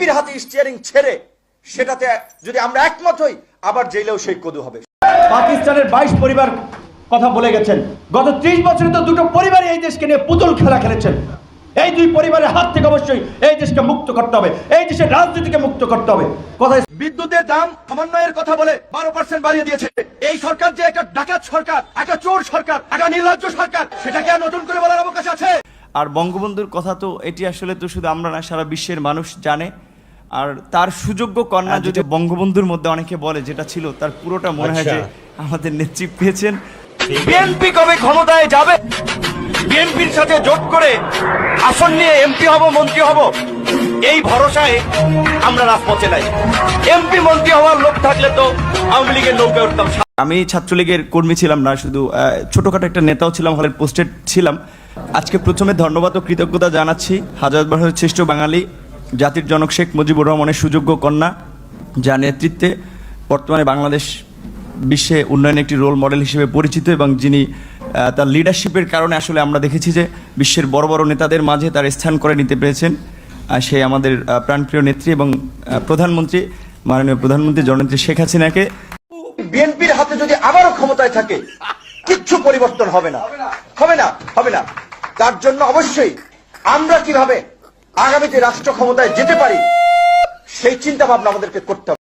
বিএনপির হাতে স্টিয়ারিং ছেড়ে সেটাতে যদি আমরা একমত হই, আবার জেলেও সেই কদু হবে। পাকিস্তানের 22 পরিবার কথা বলে গেছেন। গত 30 বছরে তো দুটো পরিবারই এই দেশকে নিয়ে পুতুল খেলা খেলেছেন। এই দুই পরিবারের হাত থেকে অবশ্যই এই দেশকে মুক্ত করতে হবে, এই দেশের রাজনীতিকে মুক্ত করতে হবে। কথা বিদ্যুতের দাম সমন্বয়ের কথা বলে 12% বাড়িয়ে দিয়েছে। এই সরকার যে একটা ডাকাত সরকার, একটা চোর সরকার, একটা নির্লজ্জ সরকার, সেটাকে আর নতুন করে বলার অবকাশ আছে? আর বঙ্গবন্ধুর কথা তো এটি আসলে তো শুধু আমরা না, সারা বিশ্বের মানুষ জানে। আর তার সুযোগ্য কন্যা যদি বঙ্গবন্ধুর মধ্যে অনেকে বলে যেটা ছিল, তার পুরোটা মনে হয় যে আমাদের নেত্রী পেয়েছেন। বিএনপি কবে ক্ষমতায় যাবে? বিএনপির সাথে জোট করে আসন নিয়ে এমপি হব, মন্ত্রী হব, এই ভরসায় আমরা রাজপথে নাই। এমপি মন্ত্রী হওয়ার লোক থাকলে তো আওয়ামী লীগের নৌকায় উঠতাম। আমি ছাত্রলীগের কর্মী ছিলাম না, শুধু ছোটখাটো একটা নেতাও ছিলাম, হলের পোস্টেড ছিলাম। আজকে প্রথমে ধন্যবাদ ও কৃতজ্ঞতা জানাচ্ছি হাজার বছরের শ্রেষ্ঠ বাঙালি জাতির জনক শেখ মুজিবুর রহমানের সুযোগ্য কন্যা, যার নেতৃত্বে বর্তমানে বাংলাদেশ বিশ্বে উন্নয়নের একটি রোল মডেল হিসেবে পরিচিত, এবং যিনি তার লিডারশিপের কারণে আসলে আমরা দেখেছি যে বিশ্বের বড় বড় নেতাদের মাঝে তার স্থান করে নিতে পেরেছেন। সে আমাদের প্রাণপ্রিয় নেত্রী এবং প্রধানমন্ত্রী, মাননীয় প্রধানমন্ত্রী জননেত্রী শেখ হাসিনাকে। বিএনপির হাতে যদি আবারও ক্ষমতায় থাকে, কিচ্ছু পরিবর্তন হবে না, হবে না। তার জন্য অবশ্যই আমরা কিভাবে আগামীতে রাষ্ট্র ক্ষমতায় যেতে পারি সেই চিন্তা ভাবনা আমাদেরকে করতে হবে।